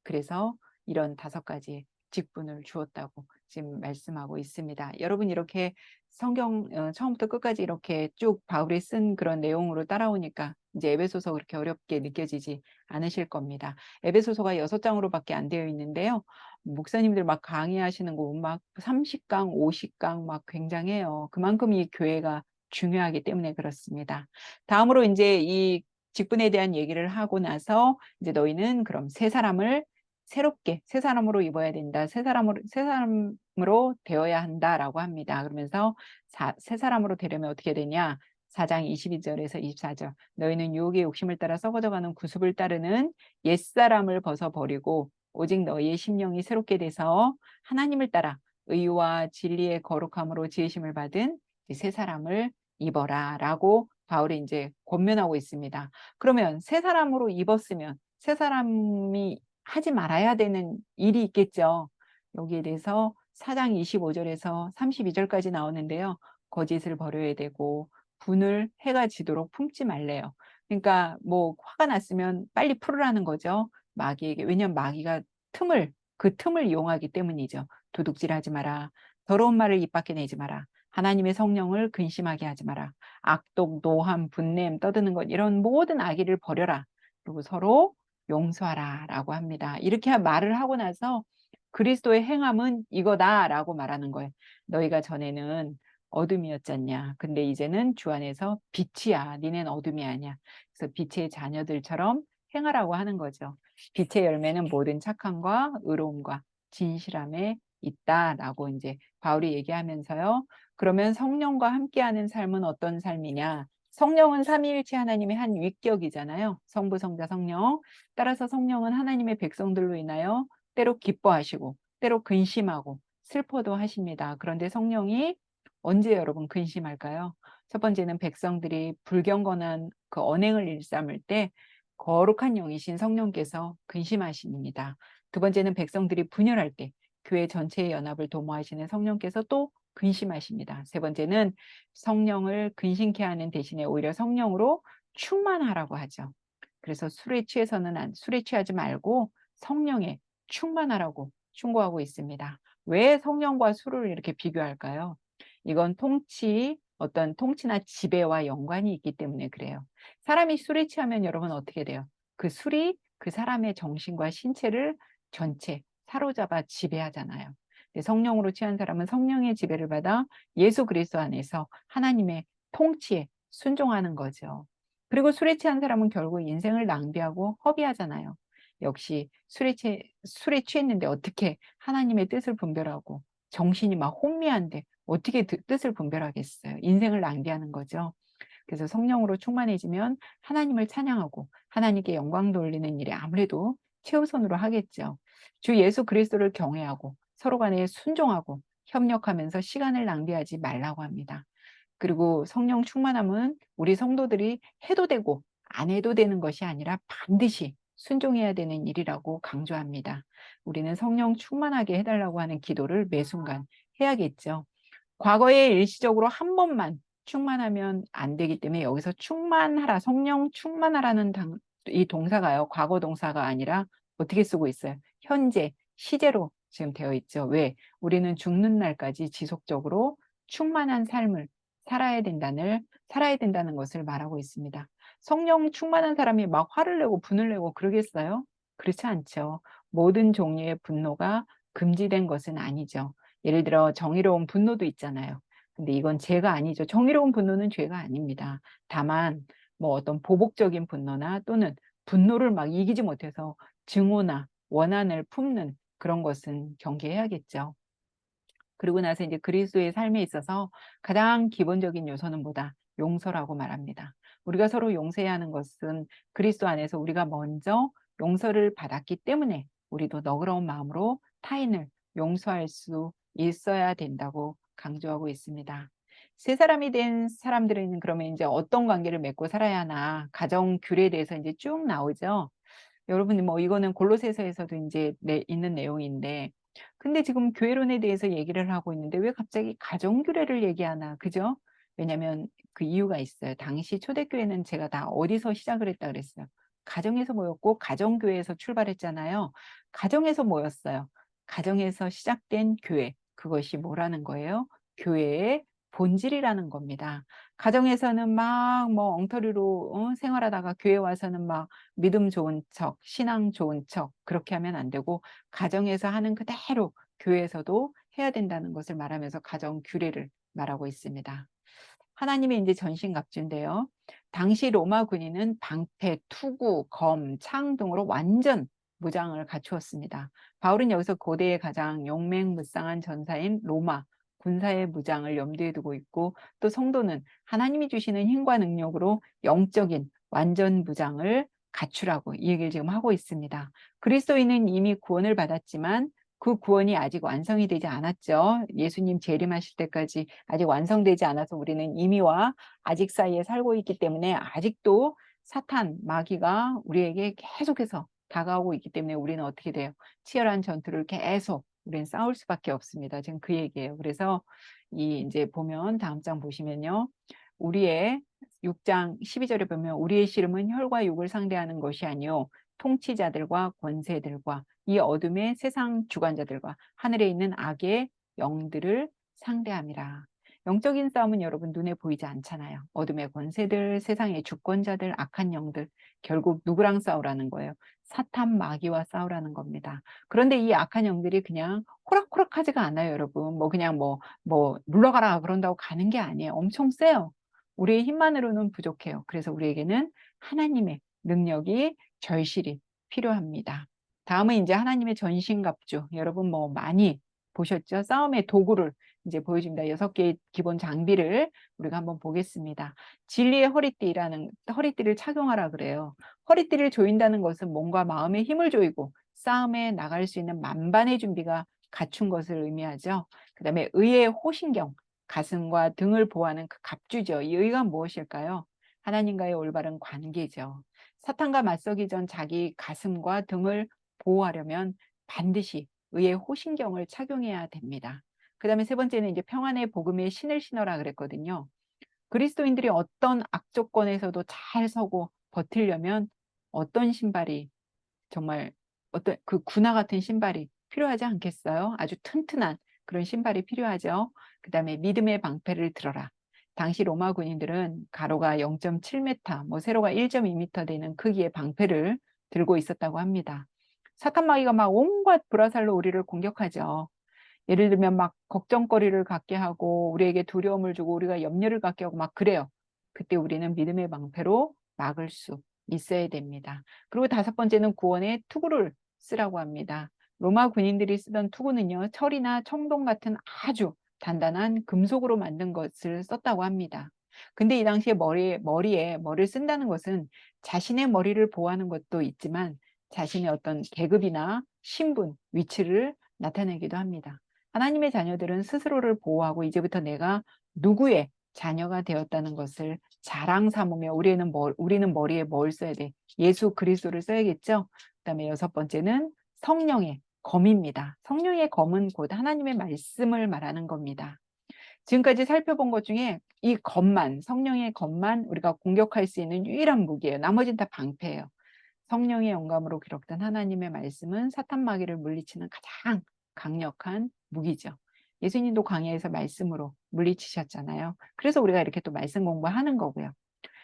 S1: 그래서 이런 5가지 직분을 주었다고 지금 말씀하고 있습니다. 여러분 이렇게 성경 처음부터 끝까지 이렇게 쭉 바울이 쓴 그런 내용으로 따라오니까 이제 에베소서 그렇게 어렵게 느껴지지 않으실 겁니다. 에베소서가 6장으로밖에 안 되어 있는데요. 목사님들 막 강의하시는 거 막 30강, 50강 막 굉장해요. 그만큼 이 교회가 중요하기 때문에 그렇습니다. 다음으로 이제 이 직분에 대한 얘기를 하고 나서 이제 너희는 그럼 새 사람을 새롭게 새 사람으로 입어야 된다. 새 사람으로 되어야 한다라고 합니다. 그러면서 새 사람으로 되려면 어떻게 되냐? 4장 22절에서 24절. 너희는 유혹의 욕심을 따라 썩어져가는 구습을 따르는 옛사람을 벗어버리고 오직 너희의 심령이 새롭게 돼서 하나님을 따라 의와 진리의 거룩함으로 지으심을 받은 새 사람을 입어라라고 바울이 이제 권면하고 있습니다. 그러면 새 사람으로 입었으면 새 사람이 하지 말아야 되는 일이 있겠죠. 여기에 대해서 4장 25절에서 32절까지 나오는데요. 거짓을 버려야 되고 분을 해가 지도록 품지 말래요. 그러니까 뭐 화가 났으면 빨리 풀으라는 거죠. 마귀에게. 왜냐하면 마귀가 그 틈을 이용하기 때문이죠. 도둑질하지 마라. 더러운 말을 입 밖에 내지 마라. 하나님의 성령을 근심하게 하지 마라. 악독, 노함, 분냄, 떠드는 것 이런 모든 악의를 버려라. 그리고 서로 용서하라 라고 합니다. 이렇게 말을 하고 나서 그리스도의 행함은 이거다라고 말하는 거예요. 너희가 전에는 어둠이었잖냐. 근데 이제는 주 안에서 빛이야. 니넨 어둠이 아니야. 그래서 빛의 자녀들처럼 행하라고 하는 거죠. 빛의 열매는 모든 착함과 의로움과 진실함에 있다라고 이제 바울이 얘기하면서요. 그러면 성령과 함께하는 삶은 어떤 삶이냐? 성령은 삼위일체 하나님의 한 위격이잖아요. 성부, 성자, 성령. 따라서 성령은 하나님의 백성들로 인하여 때로 기뻐하시고 때로 근심하고 슬퍼도 하십니다. 그런데 성령이 언제 여러분 근심할까요? 첫 번째는 백성들이 불경건한 그 언행을 일삼을 때 거룩한 영이신 성령께서 근심하십니다. 두 번째는 백성들이 분열할 때 교회 전체의 연합을 도모하시는 성령께서 또 근심하십니다. 세 번째는 성령을 근심케 하는 대신에 오히려 성령으로 충만하라고 하죠. 그래서 술에 취하지 말고 성령에 충만하라고 충고하고 있습니다. 왜 성령과 술을 이렇게 비교할까요? 이건 어떤 통치나 지배와 연관이 있기 때문에 그래요. 사람이 술에 취하면 여러분 어떻게 돼요? 그 술이 그 사람의 정신과 신체를 전체 사로잡아 지배하잖아요. 성령으로 취한 사람은 성령의 지배를 받아 예수 그리스도 안에서 하나님의 통치에 순종하는 거죠. 그리고 술에 취한 사람은 결국 인생을 낭비하고 허비하잖아요. 역시 술에 취했는데 어떻게 하나님의 뜻을 분별하고 정신이 막 혼미한데 어떻게 뜻을 분별하겠어요? 인생을 낭비하는 거죠. 그래서 성령으로 충만해지면 하나님을 찬양하고 하나님께 영광 돌리는 일에 아무래도 최우선으로 하겠죠. 주 예수 그리스도를 경외하고 서로 간에 순종하고 협력하면서 시간을 낭비하지 말라고 합니다. 그리고 성령 충만함은 우리 성도들이 해도 되고 안 해도 되는 것이 아니라 반드시 순종해야 되는 일이라고 강조합니다. 우리는 성령 충만하게 해달라고 하는 기도를 매 순간 해야겠죠. 과거에 일시적으로 한 번만 충만하면 안 되기 때문에 여기서 충만하라, 성령 충만하라는 이 동사가요, 과거 동사가 아니라 어떻게 쓰고 있어요? 현재, 시제로 지금 되어 있죠. 왜? 우리는 죽는 날까지 지속적으로 충만한 삶을 살아야 된다는 것을 말하고 있습니다. 성령 충만한 사람이 막 화를 내고 분을 내고 그러겠어요? 그렇지 않죠. 모든 종류의 분노가 금지된 것은 아니죠. 예를 들어 정의로운 분노도 있잖아요. 근데 이건 죄가 아니죠. 정의로운 분노는 죄가 아닙니다. 다만 뭐 어떤 보복적인 분노나 또는 분노를 막 이기지 못해서 증오나 원한을 품는 그런 것은 경계해야겠죠. 그리고 나서 이제 그리스도의 삶에 있어서 가장 기본적인 요소는 뭐다? 용서라고 말합니다. 우리가 서로 용서해야 하는 것은 그리스도 안에서 우리가 먼저 용서를 받았기 때문에 우리도 너그러운 마음으로 타인을 용서할 수 있어야 된다고 강조하고 있습니다. 세 사람이 된 사람들은 그러면 이제 어떤 관계를 맺고 살아야 하나? 가정 규례에 대해서 이제 쭉 나오죠. 여러분 뭐 이거는 골로새서에서도 이제 있는 내용인데 근데 지금 교회론에 대해서 얘기를 하고 있는데 왜 갑자기 가정교례를 얘기하나 그죠? 왜냐하면 그 이유가 있어요. 당시 초대교회는 제가 다 어디서 시작을 했다 그랬어요. 가정에서 모였고 가정교회에서 출발했잖아요. 가정에서 모였어요. 가정에서 시작된 교회 그것이 뭐라는 거예요? 교회의 본질이라는 겁니다. 가정에서는 막 뭐 엉터리로 생활하다가 교회 와서는 막 믿음 좋은 척, 신앙 좋은 척 그렇게 하면 안 되고 가정에서 하는 그대로 교회에서도 해야 된다는 것을 말하면서 가정 규례를 말하고 있습니다. 하나님의 이제 전신갑주인데요. 당시 로마 군인은 방패, 투구, 검, 창 등으로 완전 무장을 갖추었습니다. 바울은 여기서 고대의 가장 용맹무쌍한 전사인 로마 군사의 무장을 염두에 두고 있고 또 성도는 하나님이 주시는 힘과 능력으로 영적인 완전 무장을 갖추라고 이 얘기를 지금 하고 있습니다. 그리스도인은 이미 구원을 받았지만 그 구원이 아직 완성이 되지 않았죠. 예수님 재림하실 때까지 아직 완성되지 않아서 우리는 이미와 아직 사이에 살고 있기 때문에 아직도 사탄, 마귀가 우리에게 계속해서 다가오고 있기 때문에 우리는 어떻게 돼요? 치열한 전투를 계속 우리는 싸울 수밖에 없습니다. 지금 그 얘기예요. 그래서 이제 보면 다음 장 보시면요. 우리의 6장 12절에 보면 우리의 씨름은 혈과 육을 상대하는 것이 아니요 통치자들과 권세들과 이 어둠의 세상 주관자들과 하늘에 있는 악의 영들을 상대함이라. 영적인 싸움은 여러분 눈에 보이지 않잖아요. 어둠의 권세들, 세상의 주권자들, 악한 영들 결국 누구랑 싸우라는 거예요? 사탄 마귀와 싸우라는 겁니다. 그런데 이 악한 영들이 그냥 호락호락하지가 않아요, 여러분. 뭐 그냥 뭐 물러가라 그런다고 가는 게 아니에요. 엄청 세요. 우리의 힘만으로는 부족해요. 그래서 우리에게는 하나님의 능력이 절실히 필요합니다. 다음은 이제 하나님의 전신갑주. 여러분 뭐 많이 보셨죠? 싸움의 도구를 이제 보여줍니다. 6개의 기본 장비를 우리가 한번 보겠습니다. 진리의 허리띠를 착용하라 그래요. 허리띠를 조인다는 것은 몸과 마음의 힘을 조이고 싸움에 나갈 수 있는 만반의 준비가 갖춘 것을 의미하죠. 그 다음에 의의 호신경, 가슴과 등을 보호하는 그 갑주죠. 이 의가 무엇일까요? 하나님과의 올바른 관계죠. 사탄과 맞서기 전 자기 가슴과 등을 보호하려면 반드시 의의 호신경을 착용해야 됩니다. 그 다음에 세 번째는 이제 평안의 복음의 신을 신어라 그랬거든요. 그리스도인들이 어떤 악조건에서도 잘 서고 버티려면 어떤 신발이 정말 어떤 그 군화 같은 신발이 필요하지 않겠어요? 아주 튼튼한 그런 신발이 필요하죠. 그 다음에 믿음의 방패를 들어라. 당시 로마 군인들은 가로가 0.7m, 뭐 세로가 1.2m 되는 크기의 방패를 들고 있었다고 합니다. 사탄 마귀가 막 온갖 불화살로 우리를 공격하죠. 예를 들면 막 걱정거리를 갖게 하고 우리에게 두려움을 주고 우리가 염려를 갖게 하고 막 그래요. 그때 우리는 믿음의 방패로 막을 수 있어야 됩니다. 그리고 다섯 번째는 구원의 투구를 쓰라고 합니다. 로마 군인들이 쓰던 투구는요, 철이나 청동 같은 아주 단단한 금속으로 만든 것을 썼다고 합니다. 근데 이 당시에 머리에 머리를 쓴다는 것은 자신의 머리를 보호하는 것도 있지만 자신의 어떤 계급이나 신분, 위치를 나타내기도 합니다. 하나님의 자녀들은 스스로를 보호하고 이제부터 내가 누구의 자녀가 되었다는 것을 자랑 삼으며 우리는 머리에 뭘 써야 돼? 예수 그리스도를 써야겠죠? 그다음에 여섯 번째는 성령의 검입니다. 성령의 검은 곧 하나님의 말씀을 말하는 겁니다. 지금까지 살펴본 것 중에 이 검만, 성령의 검만 우리가 공격할 수 있는 유일한 무기예요. 나머지는 다 방패예요. 성령의 영감으로 기록된 하나님의 말씀은 사탄 마귀를 물리치는 가장 강력한 무기죠. 예수님도 광야에서 말씀으로 물리치셨잖아요. 그래서 우리가 이렇게 또 말씀 공부하는 거고요.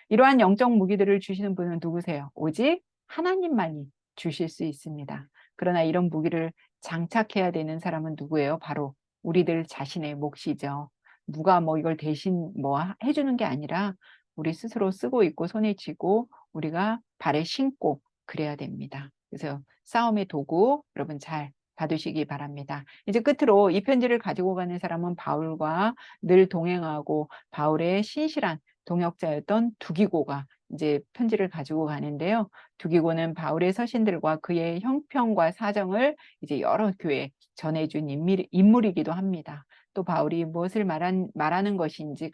S1: 이러한 영적 무기들을 주시는 분은 누구세요? 오직 하나님만이 주실 수 있습니다. 그러나 이런 무기를 장착해야 되는 사람은 누구예요? 바로 우리들 자신의 몫이죠. 누가 뭐 이걸 대신 뭐 해주는 게 아니라 우리 스스로 쓰고 있고 손에 쥐고 우리가 발에 신고 그래야 됩니다. 그래서 싸움의 도구 여러분 잘 받으시기 바랍니다. 이제 끝으로 이 편지를 가지고 가는 사람은 바울과 늘 동행하고 바울의 신실한 동역자였던 두기고가 이제 편지를 가지고 가는데요. 두기고는 바울의 서신들과 그의 형편과 사정을 이제 여러 교회에 전해준 인물이기도 합니다. 또 바울이 무엇을 말하는 것인지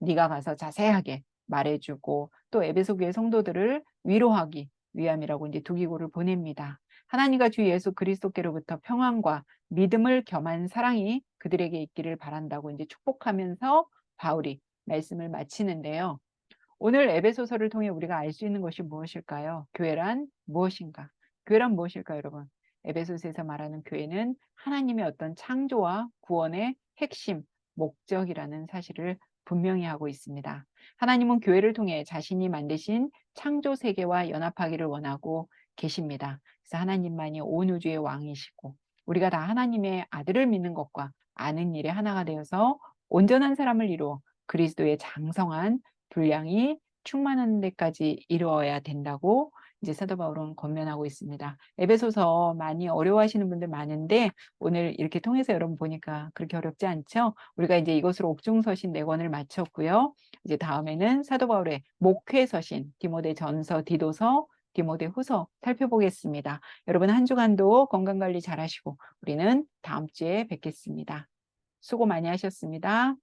S1: 네가 가서 자세하게 말해주고 또 에베소 교회 성도들을 위로하기 위함이라고 이제 두기고를 보냅니다. 하나님과 주 예수 그리스도께로부터 평안과 믿음을 겸한 사랑이 그들에게 있기를 바란다고 이제 축복하면서 바울이 말씀을 마치는데요. 오늘 에베소서를 통해 우리가 알 수 있는 것이 무엇일까요? 교회란 무엇인가? 교회란 무엇일까요, 여러분? 에베소서에서 말하는 교회는 하나님의 어떤 창조와 구원의 핵심, 목적이라는 사실을 분명히 하고 있습니다. 하나님은 교회를 통해 자신이 만드신 창조 세계와 연합하기를 원하고 계십니다. 그래서 하나님만이 온 우주의 왕이시고 우리가 다 하나님의 아들을 믿는 것과 아는 일에 하나가 되어서 온전한 사람을 이루어 그리스도의 장성한 분량이 충만한 데까지 이루어야 된다고 이제 사도 바울은 권면하고 있습니다. 에베소서 많이 어려워하시는 분들 많은데 오늘 이렇게 통해서 여러분 보니까 그렇게 어렵지 않죠? 우리가 이제 이것으로 옥중서신 4권을 마쳤고요. 이제 다음에는 사도 바울의 목회서신 디모데전서, 디도서, 디모데후서 살펴보겠습니다. 여러분 한 주간도 건강관리 잘 하시고 우리는 다음 주에 뵙겠습니다. 수고 많이 하셨습니다.